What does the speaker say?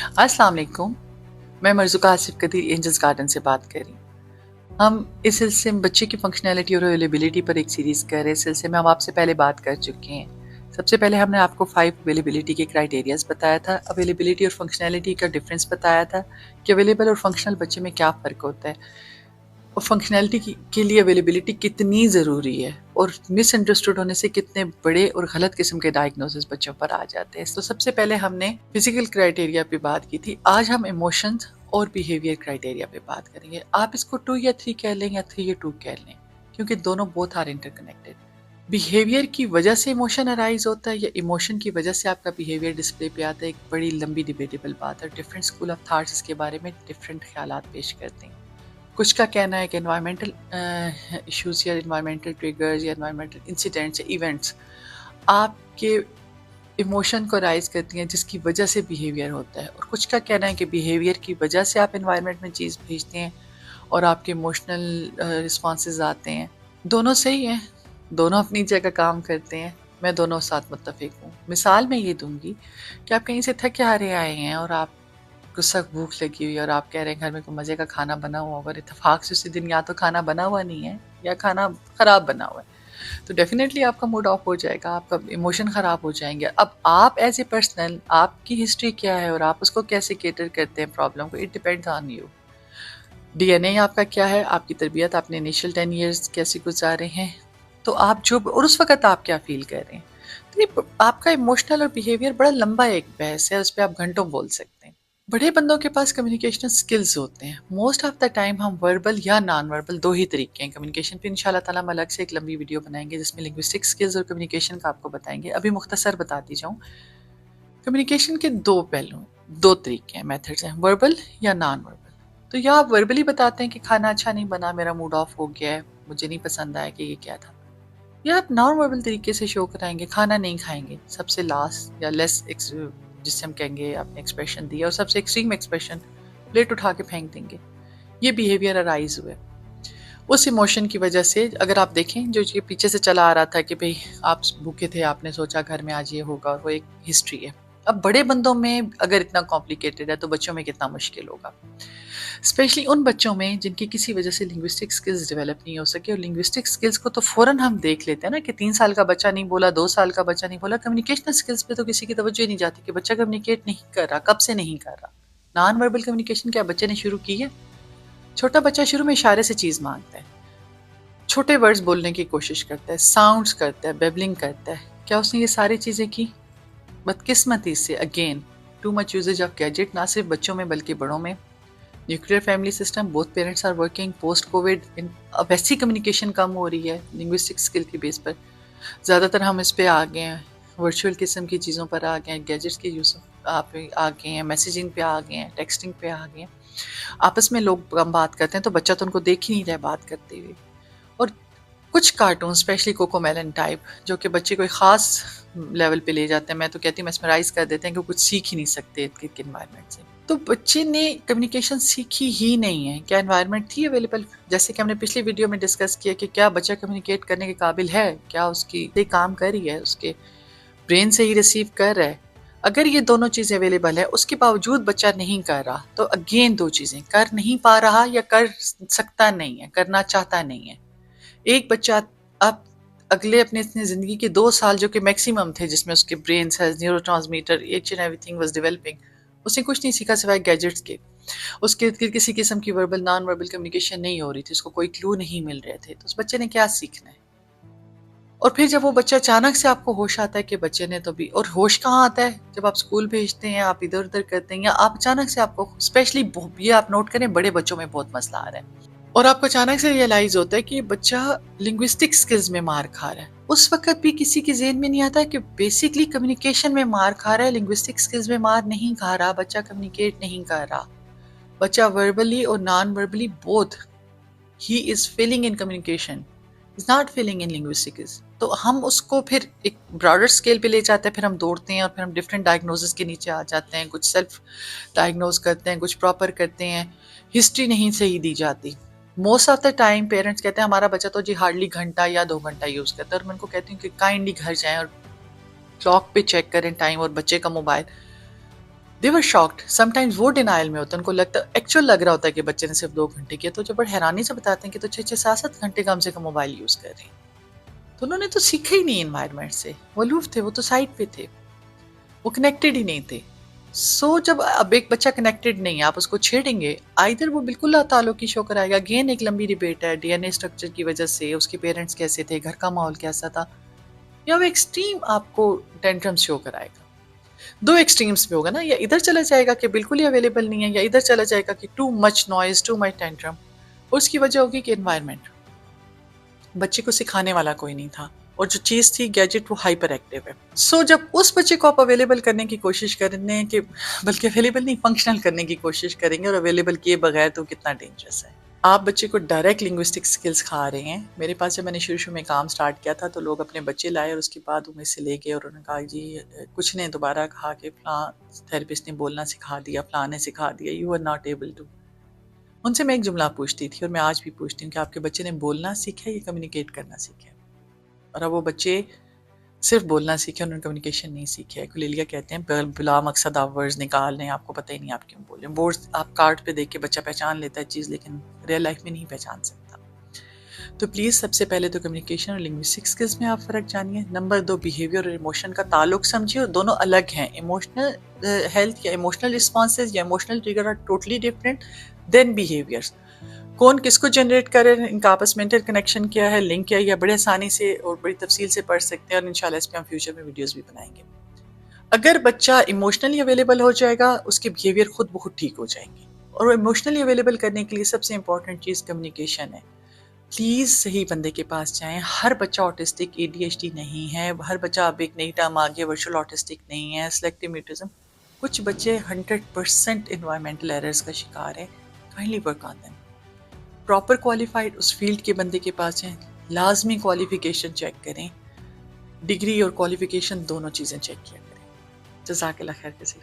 अस्सलाम वालेकुम। मैं मर्ज़ुका आसिफ कदीर एंजल्स गार्डन से बात कर रही हूँ। हम इस सिलसिले में बच्चे की फंक्शनैलिटी और अवेलेबिलिटी पर एक सीरीज़ कर रहे हैं। इस सिलसिले में हम आपसे पहले बात कर चुके हैं। सबसे पहले हमने आपको 5 अवेलेबिलिटी के क्राइटेरियाज़ बताया था, अवेलेबिलिटी और फंक्शनैलिटी का डिफरेंस बताया था कि अवेलेबल और फंक्शनल बच्चे में क्या फ़र्क होता है और फंक्शनैलिटी के लिए अवेलेबिलिटी कितनी ज़रूरी है और मिसअंडरस्टूड होने से कितने बड़े और गलत किस्म के डायग्नोसिस बच्चों पर आ जाते हैं। तो सबसे पहले हमने फिजिकल क्राइटेरिया पे बात की थी, आज हम इमोशंस और बिहेवियर क्राइटेरिया पे बात करेंगे। आप इसको 2 या 3 कह लें या 3 या 2 कह लें, क्योंकि दोनों बोथ आर इंटरकनेक्टेड। बिहेवियर की वजह से इमोशन अराइज होता है या इमोशन की वजह से आपका बिहेवियर डिस्प्ले पे आता है, एक बड़ी लंबी डिबेटेबल बात है। डिफरेंट स्कूल ऑफ थॉट्स इसके बारे में डिफरेंट ख्यालात पेश करते हैं। कुछ का कहना है कि एनवायरमेंटल इश्यूज या एनवायरमेंटल ट्रिगर्स या एनवायरमेंटल इंसिडेंट्स या इवेंट्स आपके इमोशन को राइज करती हैं, जिसकी वजह से बिहेवियर होता है। और कुछ का कहना है कि बिहेवियर की वजह से आप एनवायरनमेंट में चीज़ भेजते हैं और आपके इमोशनल रिस्पॉन्सेज आते हैं। दोनों सही हैं, दोनों अपनी जगह काम करते हैं, मैं दोनों साथ मुत्तफिक हूँ। मिसाल मैं ये दूंगी कि आप कहीं से थके हारे आए हैं और आप को सख्त भूख लगी हुई है और आप कह रहे हैं घर में कोई मज़े का खाना बना हुआ होगा, और इत्तेफाक से उसी दिन या तो खाना बना हुआ नहीं है या खाना ख़राब बना हुआ है, तो डेफिनेटली आपका मूड ऑफ हो जाएगा, आपका इमोशन ख़राब हो जाएंगे। अब आप एज ए पर्सनल, आपकी हिस्ट्री क्या है और आप उसको कैसे केटर करते हैं प्रॉब्लम को, it depends on you. DNA आपका क्या है, आपकी तरबियत, आपने इनिशियल 10 ईयर्स कैसे गुजारे हैं, तो आप जो और उस वक्त आप क्या फील कर रहे हैं। तो ये आपका इमोशनल और बिहेवियर बड़ा लंबा एक बहस है, उस पर आप घंटों बोल सकते हैं। बड़े बंदों के पास कम्युनिकेशन स्किल्स होते हैं। मोस्ट ऑफ द टाइम हम वर्बल या नॉन वर्बल दो ही तरीके हैं कम्युनिकेशन पे। इंशाल्लाह ताला हम अलग से एक लंबी वीडियो बनाएंगे जिसमें लिंग्विस्टिक स्किल्स और कम्युनिकेशन का आपको बताएंगे। अभी मुख्तसर बताती जाऊँ, कम्युनिकेशन के दो पहलू, दो तरीके हैं, मेथड्स हैं, वर्बल या नॉन वर्बल। तो या आप वर्बली बताते हैं कि खाना अच्छा नहीं बना, मेरा मूड ऑफ हो गया है, मुझे नहीं पसंद आया कि ये क्या था, या आप नॉन वर्बल तरीके से शो कराएंगे, खाना नहीं खाएंगे, सबसे लास्ट या लेस जिससे हम कहेंगे आपने एक्सप्रेशन दिया, और सबसे एक्सट्रीम एक्सप्रेशन प्लेट उठा के फेंक देंगे। ये बिहेवियर अराइज हुए उस इमोशन की वजह से। अगर आप देखें जो ये पीछे से चला आ रहा था कि भाई आप भूखे थे, आपने सोचा घर में आज ये होगा, और वो एक हिस्ट्री है। अब बड़े बंदों में अगर इतना कॉम्प्लिकेटेड है तो बच्चों में कितना मुश्किल होगा, स्पेशली उन बच्चों में जिनकी किसी वजह से लिंग्विस्टिक स्किल्स डेवलप नहीं हो सके। और लिंग्विस्टिक स्किल्स को तो फौरन हम देख लेते हैं ना कि 3 साल का बच्चा नहीं बोला, 2 साल का बच्चा नहीं बोला। कम्युनिकेशनल स्किल्स पे तो किसी की तवज्जो ही नहीं जाती कि बच्चा कम्युनिकेट नहीं कर रहा, कब से नहीं कर रहा। नॉन वर्बल कम्युनिकेशन क्या बच्चे ने शुरू की है? छोटा बच्चा शुरू में इशारे से चीज़ मांगता है, छोटे वर्ड्स बोलने की कोशिश करता है, साउंड्स करता है, बेबलिंग करता है। क्या उसने ये सारी चीज़ें की? बदकिस्मती से again too much usages of gadget, ना सिर्फ बच्चों में बल्कि बड़ों में। Nuclear family system, both parents are working, post COVID अब वैसी कम्युनिकेशन कम हो रही है लिंग्विस्टिक स्किल की बेस पर। ज़्यादातर हम इस पे आ गए हैं, वर्चुअल किस्म की चीज़ों पर आ गए हैं, गैजेट्स के यूज़ आप आ गए हैं, मैसेजिंग पे आ गए हैं, टेक्सटिंग पे आ गए हैं। आपस में लोग कम बात करते हैं तो बच्चा तो उनको देख ही नहीं रहा है बात करते हुए। और कुछ कार्टून स्पेशली कोकोमेलन टाइप जो कि बच्चे को एक ख़ास लेवल पे ले जाते हैं, मैं तो कहती हूँ मेस्मराइज कर देते हैं कि कुछ सीख ही नहीं सकते इनके इन्वायरमेंट से। तो बच्चे ने कम्युनिकेशन सीखी ही नहीं है। क्या एनवायरनमेंट थी अवेलेबल? जैसे कि हमने पिछली वीडियो में डिस्कस किया कि क्या बच्चा कम्युनिकेट करने के काबिल है, क्या उसकी काम कर रही है, उसके ब्रेन से ही रिसीव कर रहा है। अगर ये दोनों चीज़ें अवेलेबल है उसके बावजूद बच्चा नहीं कर रहा, तो अगेन दो चीज़ें, कर नहीं पा रहा या कर सकता नहीं है, करना चाहता नहीं है। एक बच्चा अब अगले अपने इतने ज़िंदगी के 2 साल जो कि मैक्सिमम थे जिसमें उसके brain cells, neurotransmitter, each and everything was developing, उसने कुछ नहीं सीखा सिवाय गैजेट्स के। उसके इर्द गिर्द किसी किस्म की वर्बल नॉन वर्बल कम्युनिकेशन नहीं हो रही थी, उसको कोई क्लू नहीं मिल रहे थे, तो उस बच्चे ने क्या सीखना है? और फिर जब वो बच्चा अचानक से आपको होश आता है कि बच्चे ने तो भी, और होश कहाँ आता है जब आप स्कूल भेजते हैं, आप इधर उधर करते हैं, या आप अचानक से आपको स्पेशली ये आप नोट करें बड़े बच्चों में बहुत मसला आ रहा है और आपको अचानक से रियलाइज होता है कि ये बच्चा लिंग्विस्टिक स्किल्स में मार खा रहा है। उस वक्त भी किसी के ज़हन में नहीं आता है कि बेसिकली कम्युनिकेशन में मार खा रहा है, लिंग्विस्टिक स्किल्स में मार नहीं खा रहा। बच्चा कम्युनिकेट नहीं कर रहा, बच्चा वर्बली और non verbally both he is Fehling in communication, is not Fehling in linguistics. तो हम उसको फिर एक ब्रॉडर स्केल पे ले जाते हैं, फिर हम दौड़ते हैं और फिर हम डिफरेंट डायग्नोसिस के नीचे आ जाते हैं। कुछ सेल्फ डायग्नोज करते हैं, कुछ प्रॉपर करते हैं, हिस्ट्री नहीं सही दी जाती। Most of the time parents कहते हैं हमारा बच्चा तो जी हार्डली घंटा या 2 घंटा यूज़ करता है, और मैं उनको कहती हूँ कि काइंडली घर जाएं और क्लॉक पे चेक करें टाइम और बच्चे का mobile. They were shocked sometimes, वो डिनाइल में होता है, उनको लगता एक्चुअल लग रहा होता है कि बच्चे ने सिर्फ 2 घंटे किया, तो जब बड़े हैरानी से बताते हैं कि तो 6-6 7-7 घंटे कम से कम मोबाइल यूज कर रहे हैं। तो उन्होंने तो सीखा ही नहीं एनवायरनमेंट से, वो अलूफ थे, वो तो साइड पे थे, वो कनेक्टेड ही नहीं थे। जब अब एक बच्चा कनेक्टेड नहीं है, आप उसको छेड़ेंगे, आइदर वो बिल्कुल ताल्लुकी शो कराएगा, अगेन एक लंबी डिबेट है, डीएनए स्ट्रक्चर की वजह से, उसके पेरेंट्स कैसे थे, घर का माहौल कैसा था, या वो एक्सट्रीम आपको टेंट्रम शो कराएगा। दो एक्सट्रीम्स पे होगा ना, या इधर चला जाएगा कि बिल्कुल ही अवेलेबल नहीं है, या इधर चला जाएगा कि too much noise, too much tantrum. उसकी वजह होगी कि एनवायरनमेंट, बच्चे को सिखाने वाला कोई नहीं था, और जो चीज़ थी गैजेट, वो हाइपर एक्टिव है। जब उस बच्चे को आप अवेलेबल करने की कोशिश करने के, बल्कि अवेलेबल नहीं, फंक्शनल करने की कोशिश करेंगे और अवेलेबल किए बगैर, तो कितना डेंजरस है। आप बच्चे को डायरेक्ट लिंग्विस्टिक स्किल्स सिखा रहे हैं। मेरे पास जब मैंने शुरू में काम स्टार्ट किया था, तो लोग अपने बच्चे लाए और उसके बाद वो मुझ से ले गए और उन्होंने कहा जी कुछ ने दोबारा कहा कि फलां थेरेपिस्ट ने बोलना सिखा दिया, फलां ने सिखा दिया, you are not able to. उनसे मैं एक जुमला पूछती थी और मैं आज भी पूछती हूँ कि आपके बच्चे ने बोलना सीखा या कम्युनिकेट करना सीखा? और अब वो बच्चे सिर्फ बोलना सीखे, उन्होंने कम्युनिकेशन नहीं सीखे। कुलेलिया कहते हैं बिला मकसद आप वर्ड्स निकाल रहे हैं, आपको पता ही नहीं आप क्यों बोल रहे हैं। वर्ड्स आप कार्ड पे देख के बच्चा पहचान लेता है चीज़, लेकिन रियल लाइफ में नहीं पहचान सकता। तो प्लीज़ सबसे पहले तो कम्युनिकेशन और लिंग्विस्टिक स्किल्स में आप फ़र्क जानिए। नंबर 2, बिहेवियर और इमोशन का ताल्लुक समझिए, और दोनों अलग हैं। इमोशनल हेल्थ या इमोशनल रिस्पॉन्सेज या emotional trigger are totally different than behaviours. कौन किसको जनरेट करे, इनका आपस में इंटर कनेक्शन क्या है, लिंक क्या है, या बड़े आसानी से और बड़ी तफसील से पढ़ सकते हैं, और इंशाल्लाह इस पे हम फ्यूचर में वीडियोस भी बनाएंगे। अगर बच्चा इमोशनली अवेलेबल हो जाएगा, उसके बिहेवियर खुद ब खुद ठीक हो जाएंगे। और इमोशनली अवेलेबल करने के लिए सबसे इंपॉर्टेंट चीज़ कम्युनिकेशन है। प्लीज़ सही बंदे के पास जाएं। हर बच्चा ऑटिस्टिक ADHD नहीं है, हर बच्चा, अब एक नई टर्म आ गया वर्चुअल ऑटिस्टिक नहीं है, सेलेक्टिव म्यूटिज्म। कुछ बच्चे 100% इन्वायरमेंटल एरर्स का शिकार है। Kindly work on them. Proper qualified उस फील्ड के बंदे के पास जाएं, लाजमी क्वालिफिकेशन चेक करें, डिग्री और क्वालिफिकेशन दोनों चीज़ें चेक किया करें। जज़ाकल्लाह खैर। किसी